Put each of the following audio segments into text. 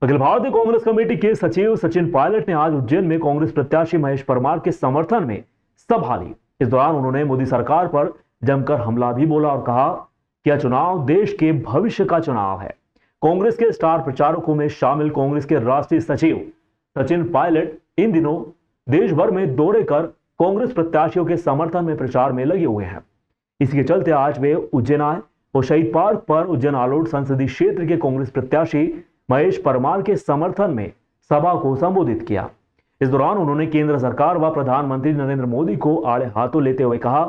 Akhil Bharatiya Congress committee के सचिव सचिन पायलट ने आज उज्जैन में कांग्रेस प्रत्याशी महेश परमार के समर्थन में सभा ली। इस दौरान उन्होंने मोदी सरकार पर जमकर हमला भी बोला और कहा कि यह चुनाव देश के भविष्य का चुनाव है। कांग्रेस के स्टार प्रचारकों में शामिल कांग्रेस के राष्ट्रीय सचिव सचिन पायलट इन दिनों देश भर में दौरे कर कांग्रेस प्रत्याशियों के समर्थन में प्रचार में लगे हुए हैं। इसके चलते आज वे उज्जैन आए और शहीद पार्क पर उज्जैन आलोट संसदीय क्षेत्र के कांग्रेस प्रत्याशी महेश परमार के समर्थन में सभा को संबोधित किया। इस दौरान उन्होंने केंद्र सरकार व प्रधानमंत्री नरेंद्र मोदी को आड़े हाथों लेते हुए कहा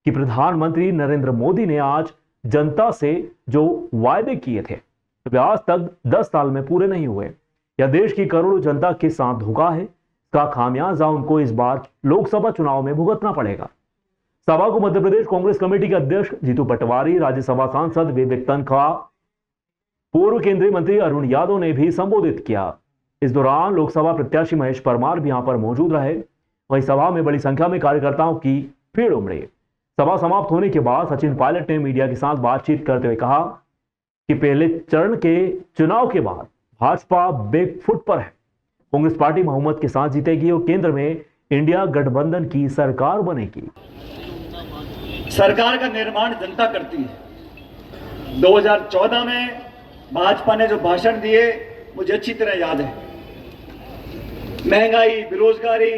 कि प्रधानमंत्री नरेंद्र मोदी ने आज जनता से जो वायदे किए थे वे आज तक 10 साल में पूरे नहीं हुए। यह देश की करोड़ों जनता के साथ धोखा है। इसका खामियाजा उनको इस बार लोकसभा चुनाव में भुगतना पड़ेगा। सभा को मध्य प्रदेश कांग्रेस कमेटी के अध्यक्ष जीतू पटवारी, राज्यसभा सांसद विवेक तनखा, पूर्व केंद्रीय मंत्री अरुण यादव ने भी संबोधित किया। इस दौरान लोकसभा प्रत्याशी महेश परमार भी यहां पर मौजूद रहे। वहीं सभा में बड़ी संख्या में कार्यकर्ताओं की भीड़ उमड़ी। सभा समाप्त होने के बाद सचिन पायलट ने मीडिया के साथ बातचीत करते हुए कहा कि पहले चरण के चुनाव के बाद भाजपा बैकफुट पर है। कांग्रेस पार्टी बहुमत के साथ जीतेगी और केंद्र में इंडिया गठबंधन की सरकार बनेगी। सरकार का निर्माण जनता करती है। 2014 में भाजपा ने जो भाषण दिए मुझे अच्छी तरह याद है। महंगाई, बेरोजगारी,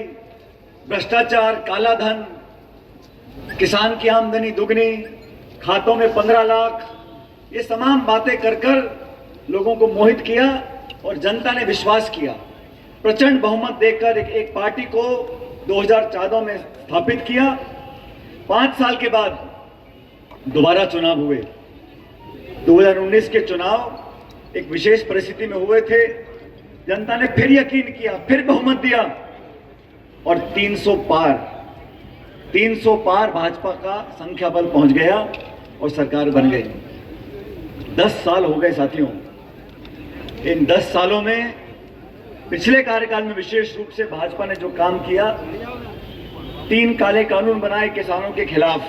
भ्रष्टाचार, काला धन, किसान की आमदनी दुगनी, खातों में 15 लाख, ये तमाम बातें कर कर लोगों को मोहित किया और जनता ने विश्वास किया। प्रचंड बहुमत देकर एक पार्टी को 2014 में स्थापित किया। 5 साल के बाद दोबारा चुनाव हुए। 2019 के चुनाव एक विशेष परिस्थिति में हुए थे। जनता ने फिर यकीन किया, फिर बहुमत दिया और 300 पार भाजपा का संख्या बल पहुंच गया और सरकार बन गई। 10 साल हो गए साथियों। इन 10 सालों में पिछले कार्यकाल में विशेष रूप से भाजपा ने जो काम किया, 3 काले कानून बनाए किसानों के खिलाफ,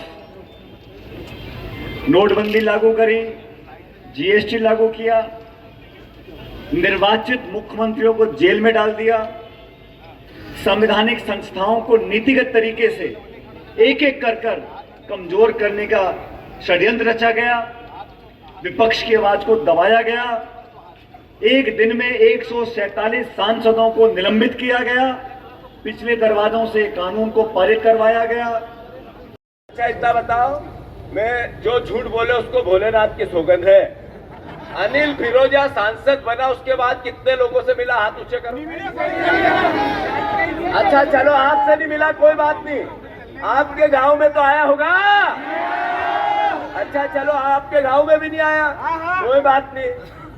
नोटबंदी लागू करी, जीएसटी लागू किया, निर्वाचित मुख्यमंत्रियों को जेल में डाल दिया, संवैधानिक संस्थाओं को नीतिगत तरीके से एक एक कर कमजोर करने का षड्यंत्र रचा गया, विपक्ष की आवाज को दबाया गया, एक दिन में 147 सांसदों को निलंबित किया गया, पिछले दरवाजों से कानून को पारित करवाया गया। अच्छा इतना बताओ, मैं जो झूठ बोले उसको भोलेनाथ की सौगंध है। अनिल फिरोजा सांसद बना, उसके बाद कितने लोगों से मिला? हाथ ऊंचे करो। अच्छा चलो, आपसे नहीं मिला कोई बात नहीं, आपके गांव में तो आया होगा। अच्छा चलो, आपके गांव में भी नहीं आया, कोई बात नहीं।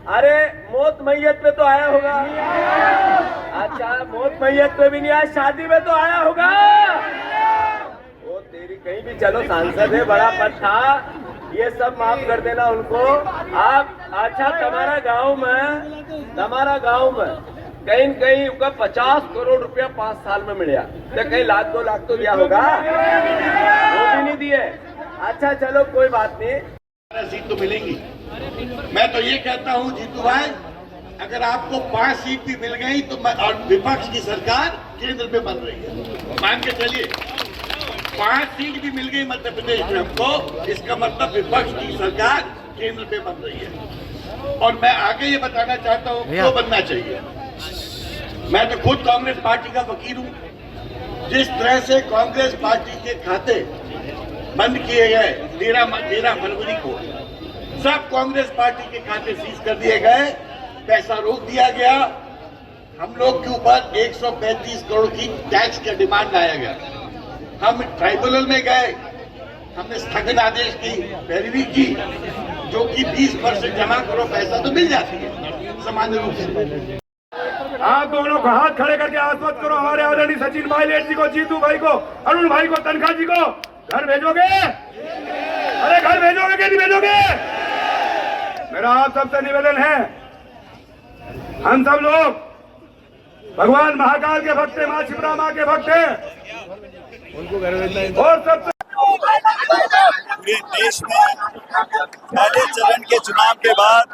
अरे मौत मैयत पे तो आया होगा। अच्छा मौत मैयत पे भी नहीं आया, शादी में तो आया होगा। वो तेरी कहीं भी चलो, सांसद है, बड़ा पद था, ये सब माफ कर देना उनको। आप अच्छा तुम्हारा गांव में कहीं न कहीं उनका 50 करोड़ रुपया 5 साल में मिला, तो कहीं 1-2 लाख तो दिया होगा, वो भी नहीं दिए। अच्छा चलो कोई बात नहीं, सीट तो मिलेंगी। मैं तो ये कहता हूँ जीतू भाई, अगर आपको 5 सीट भी मिल गई तो और विपक्ष की सरकार केंद्र में बन रही है, मान के चलिए 5 सीट भी मिल गई मध्य प्रदेश में हमको, इसका मतलब विपक्ष की सरकार केंद्र में बन रही है। और मैं आगे ये बताना चाहता हूँ क्यों बनना चाहिए। मैं तो खुद कांग्रेस पार्टी का वकील हूँ। जिस तरह से कांग्रेस पार्टी के खाते बंद किए गए 13 फरवरी को, सब कांग्रेस पार्टी के खाते सीज कर दिए गए, पैसा रोक दिया गया, हम लोग के ऊपर 135 करोड़ की टैक्स का डिमांड लाया गया। हम ट्राइब्यूनल में गए, हमने स्थगन आदेश की पैरवी की, जो कि 20% जमा करो पैसा तो मिल जाती है सामान्य रूप से। आप दोनों को हाथ खड़े करके आश्वस्त करो, हमारे आदरणीय सचिन पायलट जी को, जीतू भाई को, अरुण भाई को, तनखा जी को घर भेजोगे? अरे घर भेजोगे कि नहीं भेजोगे? मेरा आप सबसे निवेदन है, हम सब लोग भगवान महाकाल के भक्त हैं, मां शिप्रा मां के भक्त हैं, उनको घर भेजना और सबसे पूरे देश में पहले चरण के चुनाव के बाद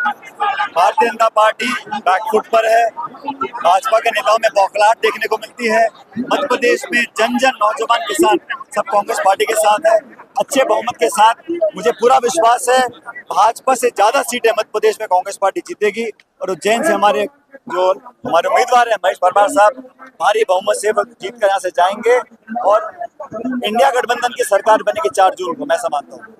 भारतीय जनता पार्टी बैकफुट पर है। भाजपा के नेताओं में बौखलाहट देखने को मिलती है। मध्य प्रदेश में जन जन नौजवान किसान सब कांग्रेस पार्टी के साथ है। अच्छे बहुमत के साथ मुझे पूरा विश्वास है भाजपा से ज्यादा सीटें मध्य प्रदेश में कांग्रेस पार्टी जीतेगी। और उज्जैन से हमारे उम्मीदवार हैं महेश परमार साहब भारी बहुमत से जीत कर यहाँ से जाएंगे और इंडिया गठबंधन की सरकार बनेगी 4 जून को, मैं ऐसा मानता हूँ।